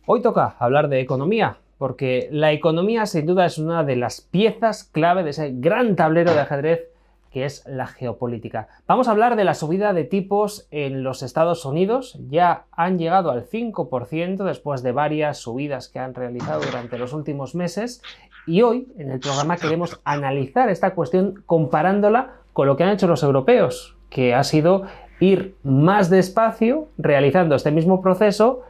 Hoy toca hablar de economía, porque la economía sin duda es una de las piezas clave de ese gran tablero de ajedrez que es la geopolítica. Vamos a hablar de la subida de tipos en los Estados Unidos. Ya han llegado al 5% después de varias subidas que han realizado durante los últimos meses. Y hoy, en el programa, queremos analizar esta cuestión comparándola con lo que han hecho los europeos, que ha sido ir más despacio realizando este mismo proceso,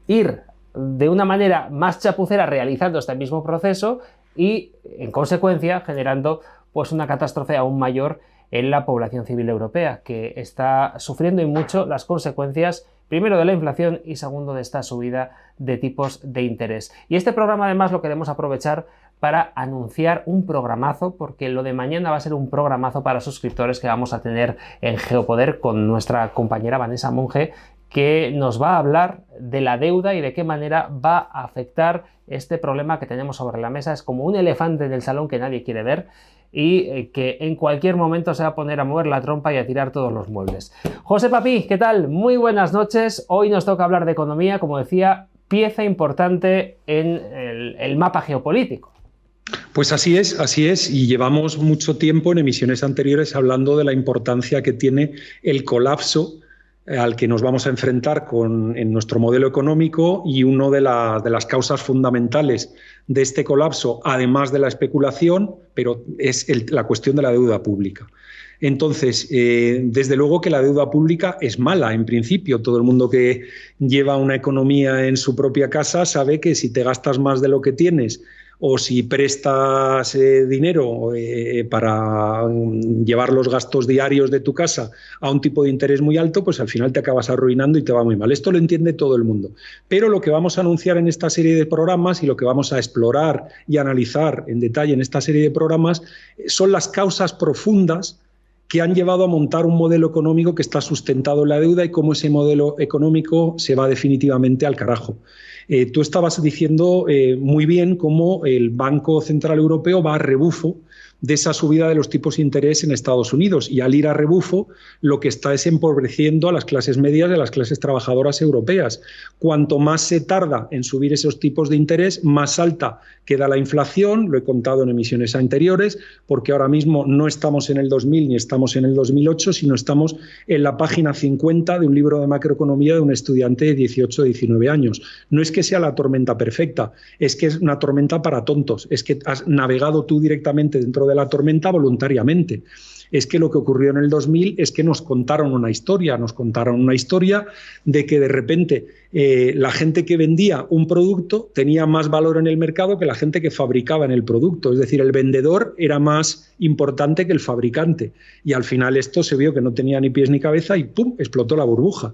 ir de una manera más chapucera realizando este mismo proceso y, en consecuencia, generando pues una catástrofe aún mayor en la población civil europea, que está sufriendo y mucho las consecuencias, primero de la inflación y segundo de esta subida de tipos de interés. Y este programa además lo queremos aprovechar para anunciar un programazo, porque lo de mañana va a ser un programazo para suscriptores que vamos a tener en Geopoder con nuestra compañera Vanessa Monge, que nos va a hablar de la deuda y de qué manera va a afectar este problema que tenemos sobre la mesa. Es como un elefante en el salón que nadie quiere ver y que en cualquier momento se va a poner a mover la trompa y a tirar todos los muebles. José Papí, ¿qué tal? Muy buenas noches. Hoy nos toca hablar de economía, como decía, pieza importante en el mapa geopolítico. Pues así es, y llevamos mucho tiempo en emisiones anteriores hablando de la importancia que tiene el colapso al que nos vamos a enfrentar en nuestro modelo económico, y una de las causas fundamentales de este colapso, además de la especulación, pero es la cuestión de la deuda pública. Entonces, desde luego que la deuda pública es mala en principio. Todo el mundo que lleva una economía en su propia casa sabe que si te gastas más de lo que tienes o si prestas dinero para llevar los gastos diarios de tu casa a un tipo de interés muy alto, pues al final te acabas arruinando y te va muy mal. Esto lo entiende todo el mundo. Pero lo que vamos a anunciar en esta serie de programas y lo que vamos a explorar y analizar en detalle en esta serie de programas son las causas profundas que han llevado a montar un modelo económico que está sustentado en la deuda y cómo ese modelo económico se va definitivamente al carajo. Tú estabas diciendo muy bien cómo el Banco Central Europeo va a rebufo de esa subida de los tipos de interés en Estados Unidos, y al ir a rebufo lo que está es empobreciendo a las clases medias y a las clases trabajadoras europeas. Cuanto más se tarda en subir esos tipos de interés, más alta queda la inflación. Lo he contado en emisiones anteriores, porque ahora mismo no estamos en el 2000 ni estamos en el 2008, sino estamos en la página 50 de un libro de macroeconomía de un estudiante de 18 o 19 años. No es que sea la tormenta perfecta, es que es una tormenta para tontos, es que has navegado tú directamente dentro de la tormenta voluntariamente. Es que lo que ocurrió en el 2000 es que nos contaron una historia de que de repente la gente que vendía un producto tenía más valor en el mercado que la gente que fabricaba en el producto. Es decir, el vendedor era más importante que el fabricante, y al final esto se vio que no tenía ni pies ni cabeza y ¡pum!, explotó la burbuja.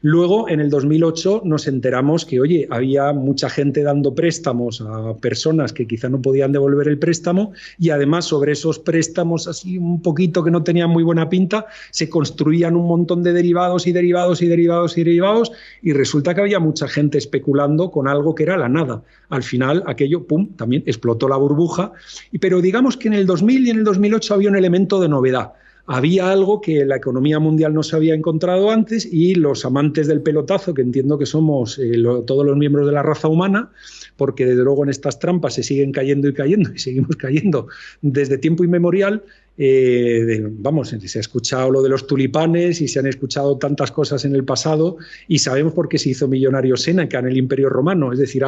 Luego, en el 2008, nos enteramos que, oye, había mucha gente dando préstamos a personas que quizá no podían devolver el préstamo, y además sobre esos préstamos así un poquito que no tenían muy buena pinta, se construían un montón de derivados y derivados y derivados y derivados, y resulta que había mucha gente especulando con algo que era la nada. Al final, aquello, pum, también explotó la burbuja. Pero digamos que en el 2000 y en el 2008 había un elemento de novedad. Había algo que la economía mundial no se había encontrado antes, y los amantes del pelotazo, que entiendo que somos todos los miembros de la raza humana, porque desde luego en estas trampas se siguen cayendo y cayendo y seguimos cayendo desde tiempo inmemorial. Se ha escuchado lo de los tulipanes y se han escuchado tantas cosas en el pasado, y sabemos por qué se hizo millonario Séneca en el Imperio Romano. Es decir,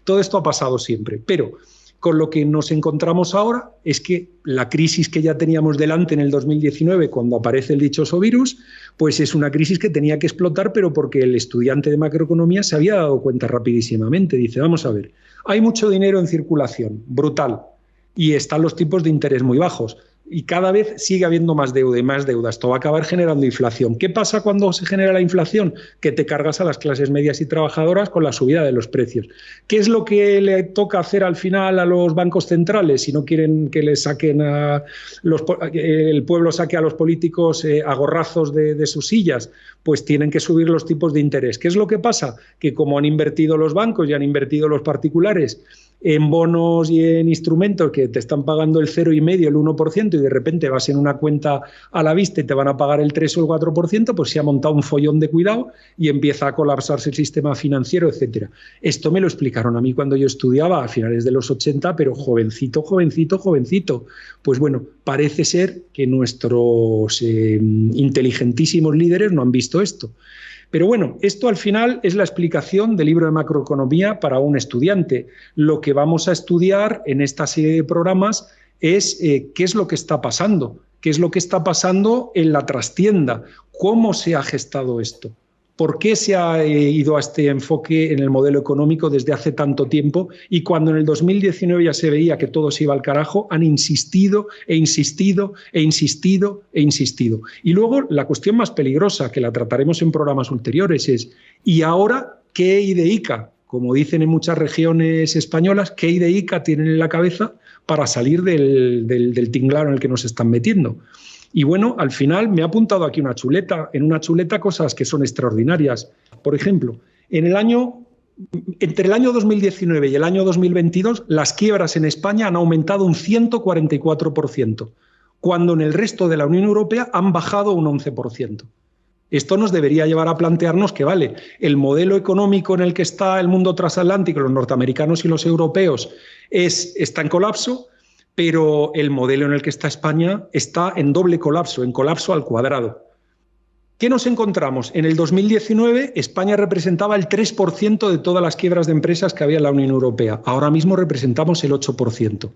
todo esto ha pasado siempre, pero con lo que nos encontramos ahora es que la crisis que ya teníamos delante en el 2019, cuando aparece el dichoso virus, pues es una crisis que tenía que explotar, pero porque el estudiante de macroeconomía se había dado cuenta rapidísimamente. Dice, vamos a ver, hay mucho dinero en circulación, brutal, y están los tipos de interés muy bajos, y cada vez sigue habiendo más deuda y más deuda. Esto va a acabar generando inflación. ¿Qué pasa cuando se genera la inflación? Que te cargas a las clases medias y trabajadoras con la subida de los precios. ¿Qué es lo que le toca hacer al final a los bancos centrales si no quieren que les saquen el pueblo saque a los políticos a gorrazos de sus sillas? Pues tienen que subir los tipos de interés. ¿Qué es lo que pasa? Que como han invertido los bancos y han invertido los particulares en bonos y en instrumentos que te están pagando el 0,5%, el 1%, y de repente vas en una cuenta a la vista y te van a pagar el 3 o el 4%, pues se ha montado un follón de cuidado y empieza a colapsarse el sistema financiero, etcétera. Esto me lo explicaron a mí cuando yo estudiaba a finales de los 80, pero jovencito. Pues bueno, parece ser que nuestros inteligentísimos líderes no han visto esto. Pero bueno, esto al final es la explicación del libro de macroeconomía para un estudiante. Lo que vamos a estudiar en esta serie de programas es qué es lo que está pasando, qué es lo que está pasando en la trastienda, cómo se ha gestado esto. ¿Por qué se ha ido a este enfoque en el modelo económico desde hace tanto tiempo? Y cuando en el 2019 ya se veía que todo se iba al carajo, han insistido e insistido e insistido e insistido. Y luego la cuestión más peligrosa, que la trataremos en programas ulteriores, es ¿y ahora qué IDICA? Como dicen en muchas regiones españolas, ¿qué IDICA tienen en la cabeza para salir del tinglado en el que nos están metiendo? Y bueno, al final me ha apuntado aquí en una chuleta cosas que son extraordinarias. Por ejemplo, entre el año 2019 y el año 2022, las quiebras en España han aumentado un 144%, cuando en el resto de la Unión Europea han bajado un 11%. Esto nos debería llevar a plantearnos que, vale, el modelo económico en el que está el mundo transatlántico, los norteamericanos y los europeos, está en colapso, pero el modelo en el que está España está en doble colapso, en colapso al cuadrado. ¿Qué nos encontramos? En el 2019 España representaba el 3% de todas las quiebras de empresas que había en la Unión Europea. Ahora mismo representamos el 8%.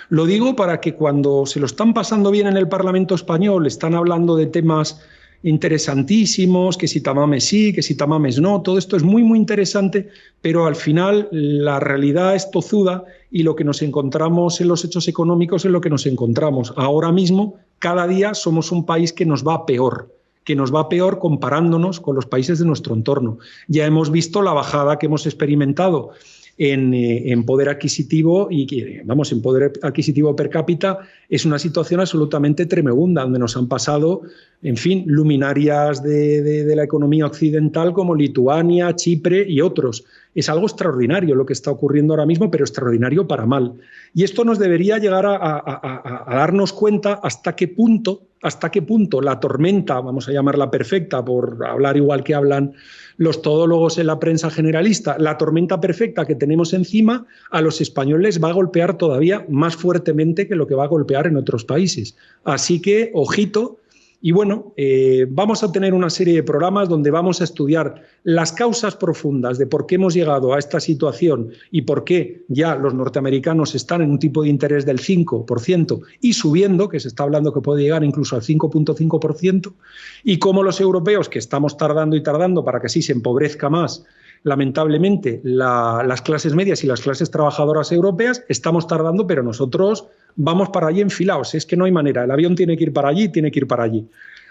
Lo digo para que cuando se lo están pasando bien en el Parlamento español, están hablando de temas interesantísimos, que si Tamames sí, que si Tamames no, todo esto es muy, muy interesante, pero al final la realidad es tozuda y lo que nos encontramos en los hechos económicos es lo que nos encontramos. Ahora mismo, cada día somos un país que nos va peor comparándonos con los países de nuestro entorno. Ya hemos visto la bajada que hemos experimentado en poder adquisitivo y en poder adquisitivo per cápita es una situación absolutamente tremenda, donde nos han pasado, en fin, luminarias de la economía occidental como Lituania, Chipre y otros. Es algo extraordinario lo que está ocurriendo ahora mismo, pero extraordinario para mal. Y esto nos debería llegar a darnos cuenta hasta qué punto la tormenta, vamos a llamarla perfecta, por hablar igual que hablan los todólogos en la prensa generalista, la tormenta perfecta que tenemos encima a los españoles va a golpear todavía más fuertemente que lo que va a golpear en otros países. Así que, ojito. Y bueno, vamos a tener una serie de programas donde vamos a estudiar las causas profundas de por qué hemos llegado a esta situación y por qué ya los norteamericanos están en un tipo de interés del 5% y subiendo, que se está hablando que puede llegar incluso al 5,5%, y cómo los europeos, que estamos tardando y tardando para que así se empobrezca más, lamentablemente, las clases medias y las clases trabajadoras europeas, estamos tardando, pero nosotros vamos para allí enfilados. Es que no hay manera. El avión tiene que ir para allí, tiene que ir para allí.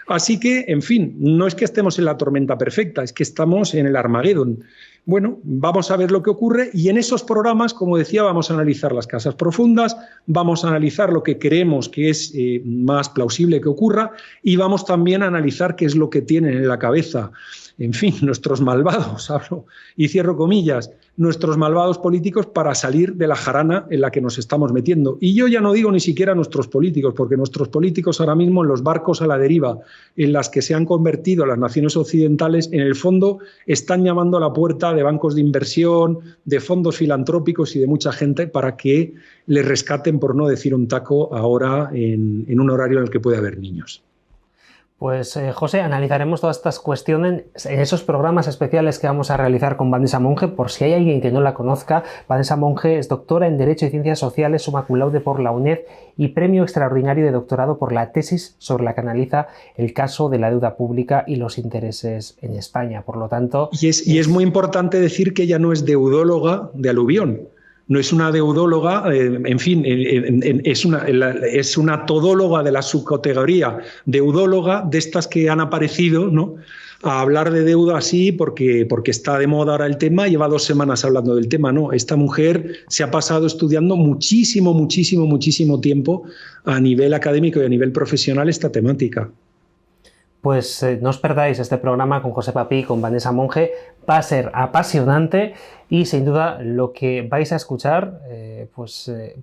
Así que, en fin, no es que estemos en la tormenta perfecta, es que estamos en el Armagedón. Bueno, vamos a ver lo que ocurre y en esos programas, como decía, vamos a analizar las causas profundas, vamos a analizar lo que creemos que es más plausible que ocurra y vamos también a analizar qué es lo que tienen en la cabeza, en fin, nuestros malvados, hablo y cierro comillas, nuestros malvados políticos para salir de la jarana en la que nos estamos metiendo. Y yo ya no digo ni siquiera nuestros políticos, porque nuestros políticos ahora mismo en los barcos a la deriva en las que se han convertido las naciones occidentales, en el fondo están llamando a la puerta de bancos de inversión, de fondos filantrópicos y de mucha gente para que les rescaten, por no decir un taco, ahora en un horario en el que puede haber niños. Pues José, analizaremos todas estas cuestiones en esos programas especiales que vamos a realizar con Vanessa Monge. Por si hay alguien que no la conozca, Vanessa Monge es doctora en Derecho y Ciencias Sociales, summa cum laude por la UNED y premio extraordinario de doctorado por la tesis sobre la que analiza el caso de la deuda pública y los intereses en España. Por lo tanto... Y es muy importante decir que ella no es deudóloga de aluvión. No es una deudóloga, en fin, es una todóloga de la subcategoría deudóloga, de estas que han aparecido, ¿no?, a hablar de deuda así porque está de moda ahora el tema, lleva 2 semanas hablando del tema. No, esta mujer se ha pasado estudiando muchísimo tiempo a nivel académico y a nivel profesional esta temática. Pues no os perdáis este programa con José Papí, con Vanessa Monge. Va a ser apasionante y sin duda lo que vais a escuchar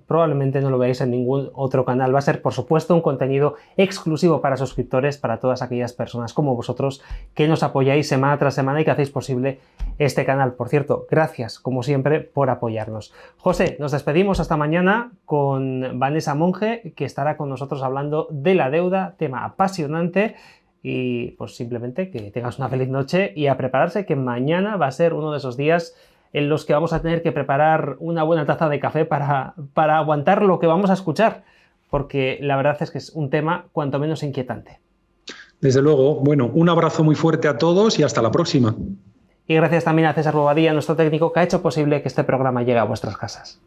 probablemente no lo veáis en ningún otro canal. Va a ser, por supuesto, un contenido exclusivo para suscriptores, para todas aquellas personas como vosotros que nos apoyáis semana tras semana y que hacéis posible este canal. Por cierto, gracias, como siempre, por apoyarnos. José, nos despedimos hasta mañana con Vanessa Monge, que estará con nosotros hablando de la deuda, tema apasionante. Y pues simplemente que tengas una feliz noche y a prepararse, que mañana va a ser uno de esos días en los que vamos a tener que preparar una buena taza de café para aguantar lo que vamos a escuchar, porque la verdad es que es un tema cuanto menos inquietante. Desde luego, bueno, un abrazo muy fuerte a todos y hasta la próxima. Y gracias también a César Bobadilla, nuestro técnico, que ha hecho posible que este programa llegue a vuestras casas.